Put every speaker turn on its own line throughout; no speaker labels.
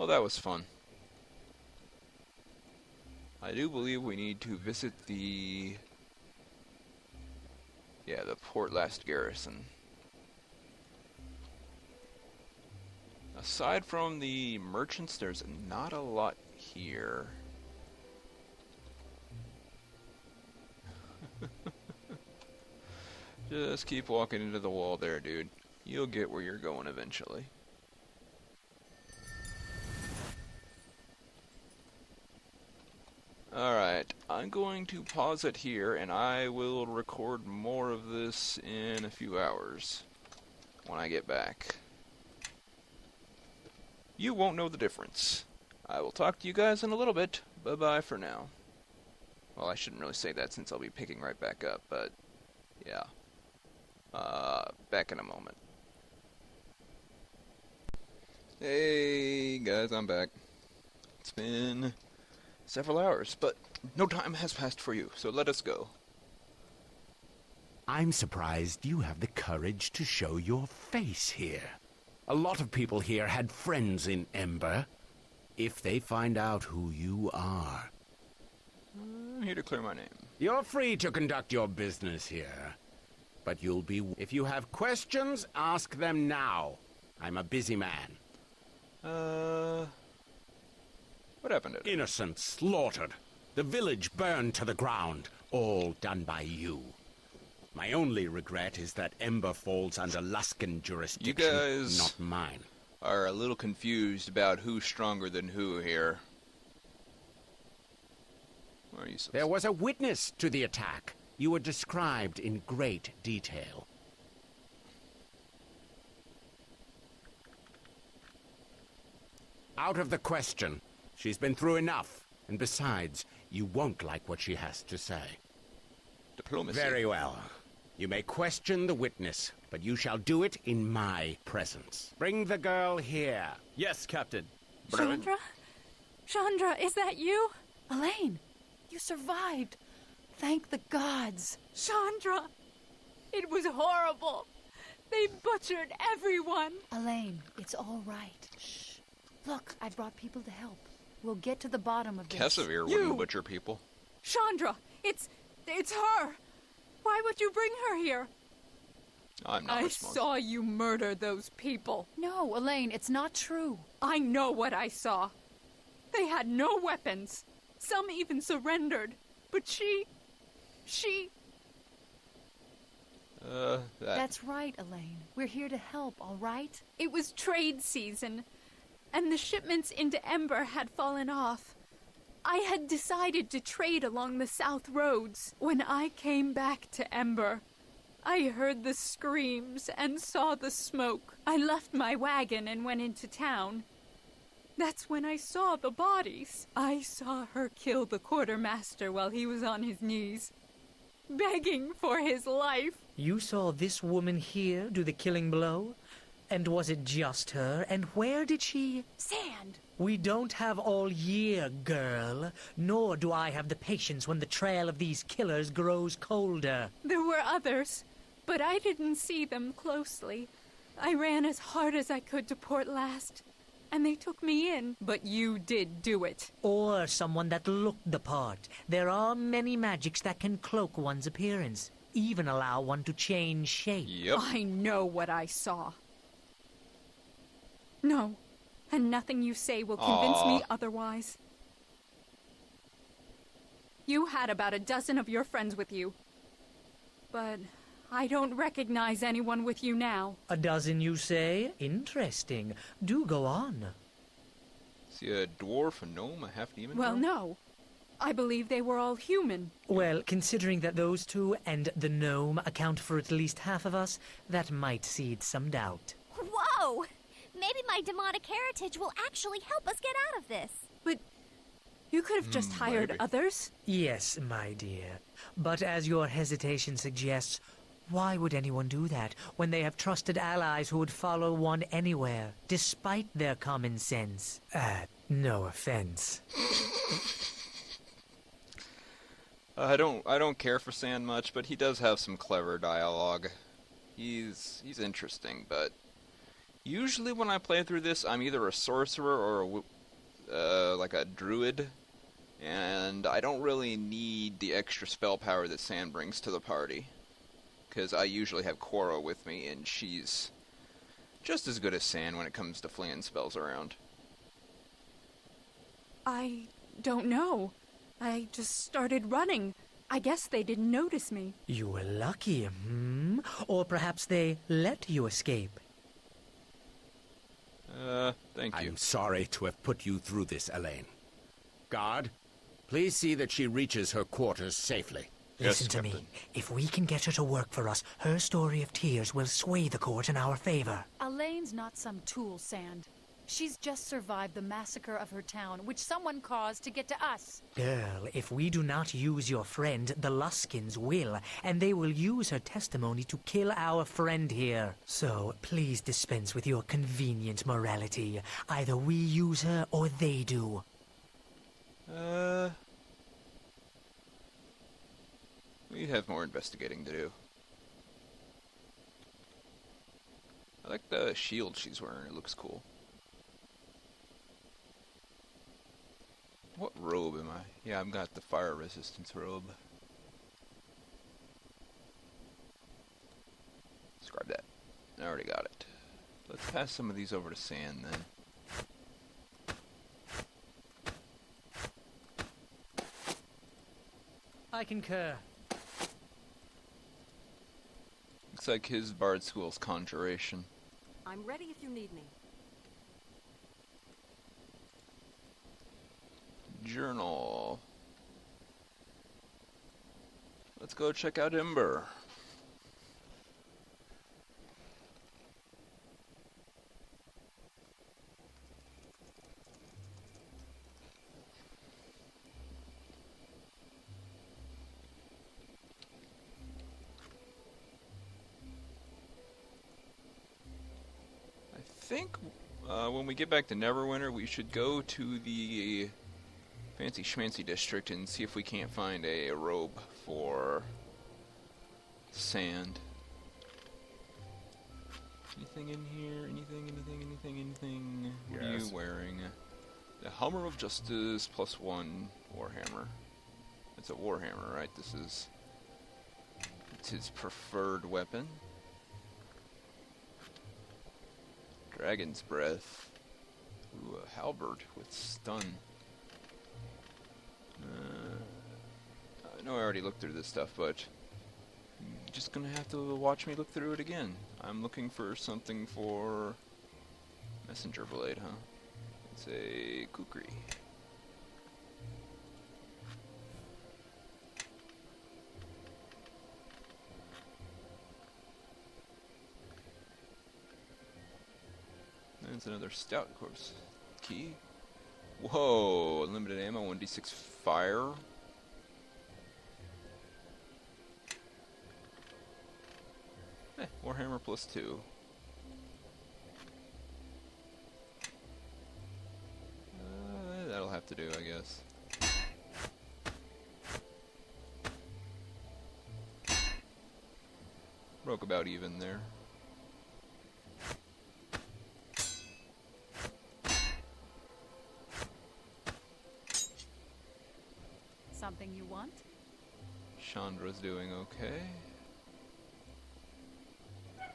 Well, that was fun. I do believe we need to visit the Port Llast garrison. Aside from the merchants, there's not a lot here. Just keep walking into the wall there, dude. You'll get where you're going eventually. Alright, I'm going to pause it here, and I will record more of this in a few hours when I get back. You won't know the difference. I will talk to you guys in a little bit. Bye-bye for now. Well, I shouldn't really say that since I'll be picking right back up, but yeah. Back in a moment. Hey guys, I'm back. It's been several hours, but no time has passed for you, so let us go.
I'm surprised you have the courage to show your face here. A lot of people here had friends in Ember. If they find out who you are...
I'm here to clear my name.
You're free to conduct your business here. But you'll be... If you have questions, ask them now. I'm a busy man.
What happened to it?
Innocents slaughtered. The village burned to the ground. All done by you. My only regret is that Ember falls under Luskan jurisdiction,
You guys
not mine.
Are a little confused about who's stronger than who here. Where are you
There was a witness to the attack. You were described in great detail. Out of the question. She's been through enough. And besides, you won't like what she has to say.
Diplomacy.
Very well. You may question the witness, but you shall do it in my presence. Bring the girl here.
Yes, Captain.
Chandra? Chandra, is that you? Elaine, you survived. Thank the gods. Chandra, it was horrible. They butchered everyone. Elaine, it's all right. Shh. Look, I brought people to help. We'll get to the bottom of this.
Kesavir wouldn't butcher people.
Chandra, it's her. Why would you bring her here?
I'm not responsible.
I saw you murder those people. No, Elaine, it's not true. I know what I saw. They had no weapons. Some even surrendered. But she... That's right, Elaine. We're here to help, all right? It was trade season, and the shipments into Ember had fallen off. I had decided to trade along the south roads. When I came back to Ember, I heard the screams and saw the smoke. I left my wagon and went into town. That's when I saw the bodies. I saw her kill the quartermaster while he was on his knees, begging for his life.
You saw this woman here do the killing blow? And was it just her? And where did she...
Sand!
We don't have all year, girl. Nor do I have the patience when the trail of these killers grows colder.
There were others, but I didn't see them closely. I ran as hard as I could to Port Llast, and they took me in. But you did do it.
Or someone that looked the part. There are many magics that can cloak one's appearance, even allow one to change shape.
Yep.
I know what I saw. No, and nothing you say will convince me otherwise. You had about a dozen of your friends with you, but I don't recognize anyone with you now.
A dozen, you say? Interesting. Do go on.
Is he a dwarf, a gnome, a half-demon?
Well, no. I believe they were all human.
Well, considering that those two and the gnome account for at least half of us, that might seed some doubt.
Whoa! Maybe my demonic heritage will actually help us get out of this.
But you could have just hired
maybe.
others.
Yes, my dear. But as your hesitation suggests, why would anyone do that when they have trusted allies who would follow one anywhere, despite their common sense? No offense.
I don't care for Sand much, but he does have some clever dialogue. He's interesting, but Usually when I play through this, I'm either a sorcerer or like a druid, and I don't really need the extra spell power that Sand brings to the party, because I usually have Cora with me, and she's just as good as Sand when it comes to flinging spells around.
I don't know. I just started running. I guess they didn't notice me.
You were lucky, Or perhaps they let you escape.
Thank you.
I'm sorry to have put you through this, Elaine. Guard, please see that she reaches her quarters safely.
Listen to me. If we can get her to work for us, her story of tears will sway the court in our favor.
Elaine's not some tool, Sand. She's just survived the massacre of her town, which someone caused to get to us.
Girl, if we do not use your friend, the Luskins will, and they will use her testimony to kill our friend here. So, please dispense with your convenient morality. Either we use her or they do.
We have more investigating to do. I like the shield she's wearing, it looks cool. What robe am I? Yeah, I've got the fire resistance robe. Let's grab that. I already got it. Let's pass some of these over to Sand then.
I concur.
Looks like his bard school's conjuration.
I'm ready if you need me.
Journal. Let's go check out Ember. I think when we get back to Neverwinter, we should go to the Fancy Schmancy district and see if we can't find a robe for Sand. Anything in here? Anything? What are you wearing? The Helmet of Justice +1 Warhammer. It's a Warhammer, right? It's his preferred weapon. Dragon's Breath. Ooh, a halberd with stun. I know I already looked through this stuff, but you're just gonna have to watch me look through it again. I'm looking for something for Messenger Blade, huh? It's a kukri. There's another stout course key. Whoa, limited ammo, 1d6 fire. Warhammer +2. That'll have to do, I guess. Broke about even there.
Something you want?
Chandra's doing okay.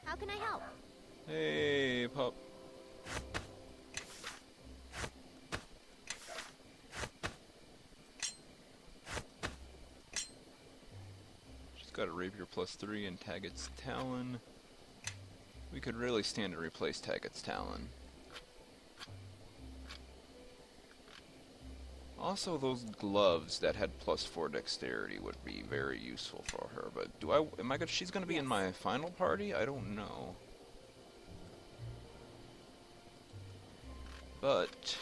How can I help?
Hey, pup. She's got a rapier +3 and Tagget's Talon. We could really stand to replace Tagget's Talon. Also, those gloves that had +4 dexterity would be very useful for her. But she's gonna be in my final party? I don't know. But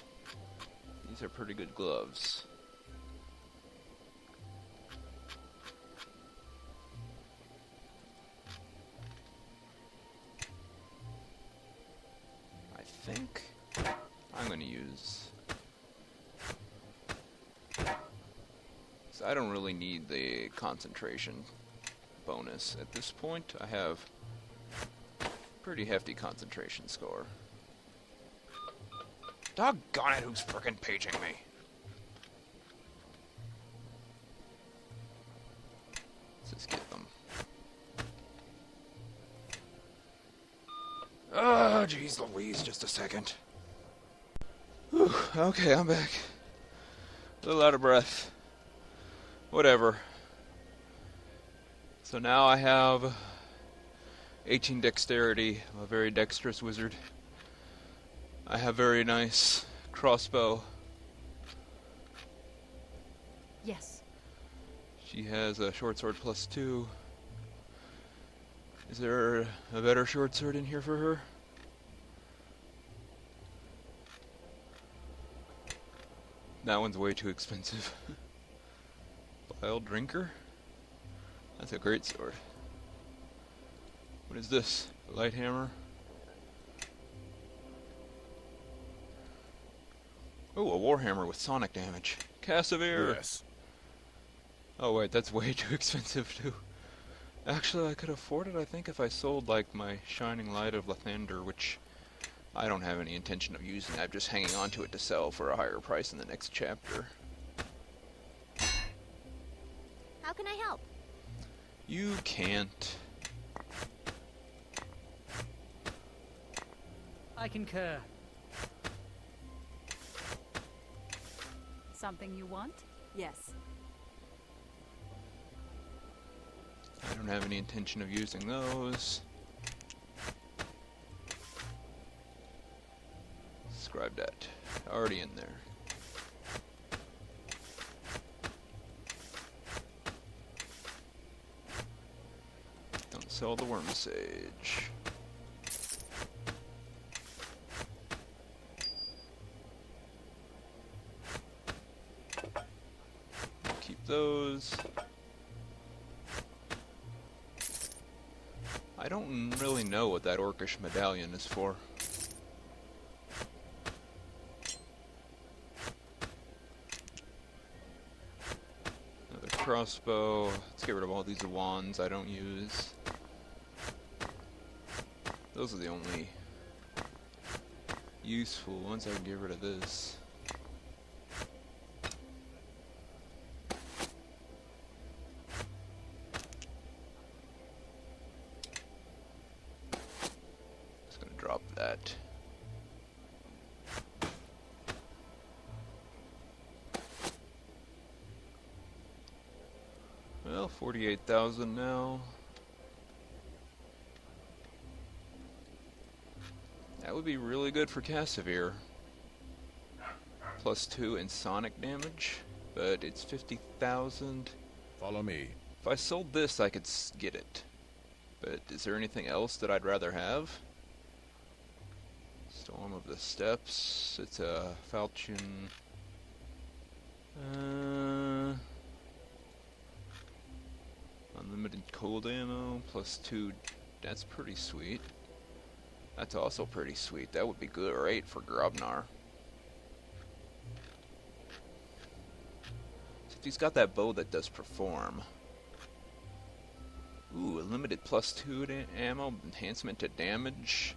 these are pretty good gloves. I think I'm gonna use. I don't really need the concentration bonus at this point. I have Pretty hefty concentration score. Doggone it, who's frickin' paging me? Let's just get them. Oh, jeez Louise, just a second. Whew, okay, I'm back. A little out of breath. Whatever. So now I have 18 dexterity. I'm a very dexterous wizard. I have very nice crossbow.
Yes.
She has a short sword +2. Is there a better short sword in here for her? That one's way too expensive. Vile Drinker? That's a great sword. What is this? A light hammer? Oh, a warhammer with sonic damage. Cassavir!
Yes.
Oh wait, that's way too expensive too. Actually, I could afford it, I think, if I sold, like, my Shining Light of Lathander, which I don't have any intention of using. I'm just hanging on to it to sell for a higher price in the next chapter.
How can I help?
You can't.
I concur.
Something you want?
Yes.
I don't have any intention of using those. Describe that. Already in there. Don't sell the worm sage. Keep those. I don't really know what that orcish medallion is for. Another crossbow. Let's get rid of all these wands I don't use. Those are the only useful ones. I can get rid of this. Drop that. Well, 48,000 now. That would be really good for Cassavir. +2 in sonic damage, but it's 50,000.
Follow me.
If I sold this, I could get it. But is there anything else that I'd rather have? Storm of the Steppes. It's a falchion. Unlimited cold ammo, +2. That's pretty sweet. That's also pretty sweet. That would be great for Grobnar. Except he's got that bow that does perform. Ooh, a limited +2 to ammo, enhancement to damage.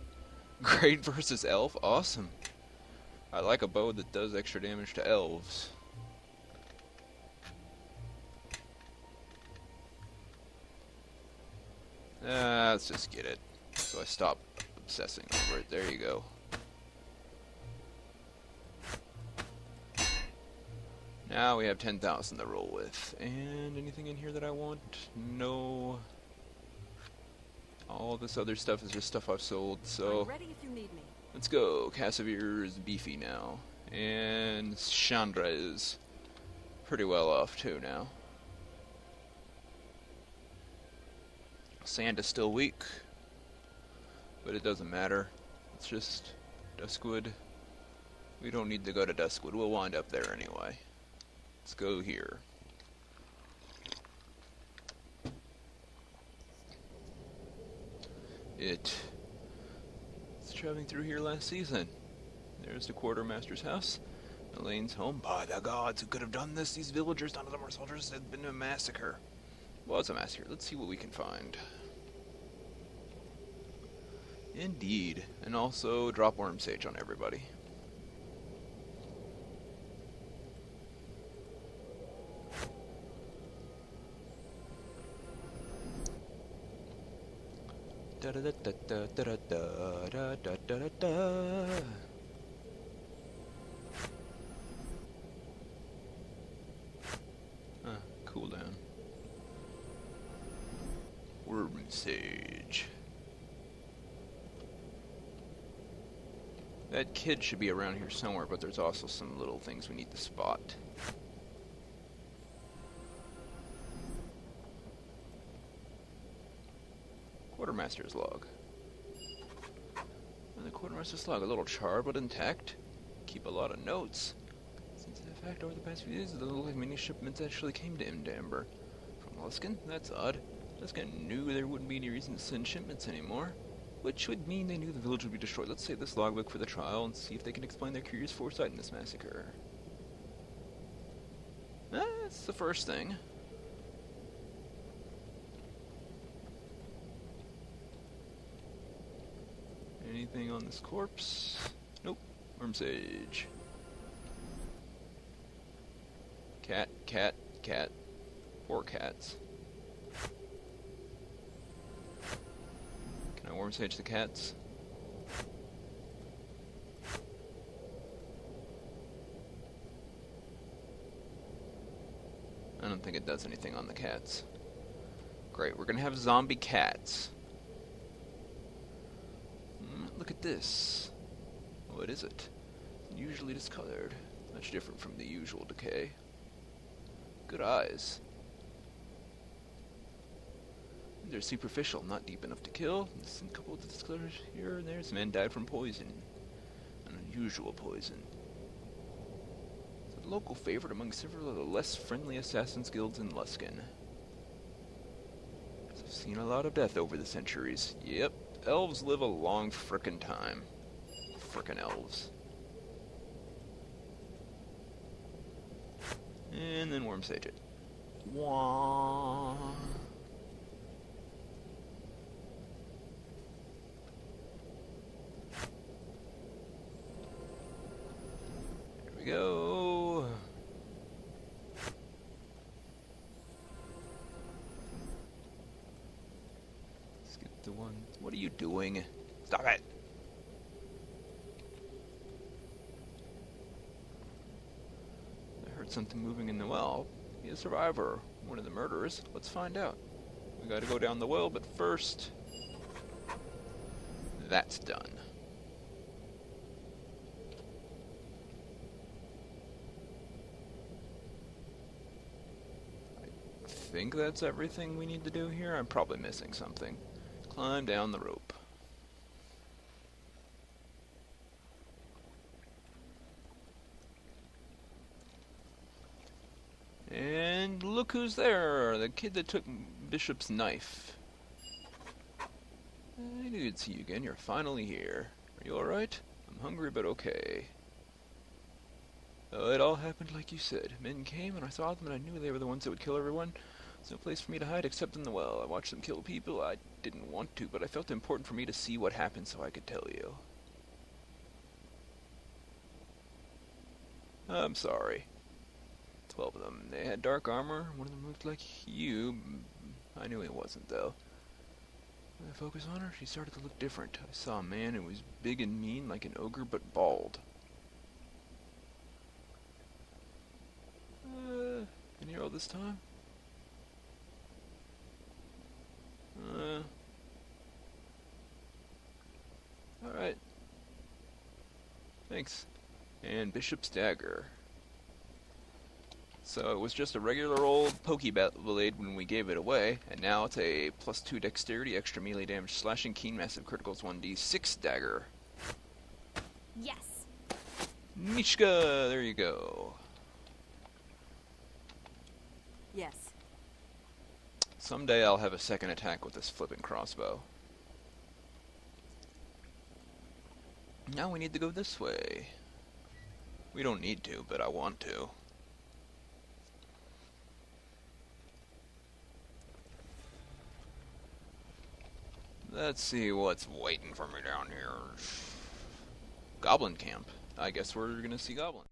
Great versus elf? Awesome. I like a bow that does extra damage to elves. Let's just get it. So I stop obsessing over it. There you go. Now we have 10,000 to roll with. And anything in here that I want? No. All this other stuff is just stuff I've sold, so
I'm ready if you need me.
let's go. Cassavir is beefy now. And Chandra is pretty well off too now. Sand is still weak, but it doesn't matter. It's just Duskwood. We don't need to go to Duskwood. We'll wind up there anyway. Let's go here. It's traveling through here last season. There's the quartermaster's house. Elaine's home. By the gods, who could have done this? These villagers, none of them are soldiers. It's been a massacre. Well, it's a massacre. Let's see what we can find. Indeed. And also drop worm sage on everybody. Da da da da da da da da da da da. Cooldown. Worm sage. That kid should be around here somewhere, but there's also some little things we need to spot. Quartermaster's log. And the quartermaster's log, a little charred but intact. Keep a lot of notes. Since the fact over the past few days, the little mini shipments actually came to Ember. From Luskin? That's odd. Luskin knew there wouldn't be any reason to send shipments anymore. Which would mean they knew the village would be destroyed. Let's save this logbook for the trial and see if they can explain their curious foresight in this massacre. That's the first thing. Anything on this corpse? Nope. Worm sage. Cat, cat, cat. 4 cats. Can I worm sage the cats? I don't think it does anything on the cats. Great, we're gonna have zombie cats. Look at this. What is it? Usually discolored. Much different from the usual decay. Good eyes. They're superficial, not deep enough to kill. Just a couple of discolors here and there. This man died from poison. An unusual poison. It's a local favorite among several of the less friendly assassins guilds in Luskin. I've seen a lot of death over the centuries. Yep, elves live a long frickin' time. Frickin' elves. And then worm sage it. Wah. There we go. Let's get the one. What are you doing? Stop it. Something moving in the well. Be a survivor. One of the murderers. Let's find out. We gotta go down the well, but first... That's done. I think that's everything we need to do here. I'm probably missing something. Climb down the rope. And look who's there, the kid that took Bishop's knife. I knew I'd see you again, you're finally here. Are you alright? I'm hungry but okay. It all happened like you said. Men came and I saw them and I knew they were the ones that would kill everyone. There's no place for me to hide except in the well. I watched them kill people. I didn't want to, but I felt it important for me to see what happened so I could tell you. I'm sorry. 12 of them. They had dark armor. One of them looked like you. I knew he wasn't, though. When I focused on her, she started to look different. I saw a man who was big and mean, like an ogre, but bald. Been here all this time? Alright. Thanks. And Bishop's dagger. So it was just a regular old Pokeball when we gave it away, and now it's a +2 dexterity, extra melee damage, slashing, keen, massive criticals, 1d6 dagger.
Yes.
Mishka, there you go.
Yes.
Someday I'll have a second attack with this flipping crossbow. Now we need to go this way. We don't need to, but I want to. Let's see what's waiting for me down here. Goblin camp. I guess we're gonna see goblins.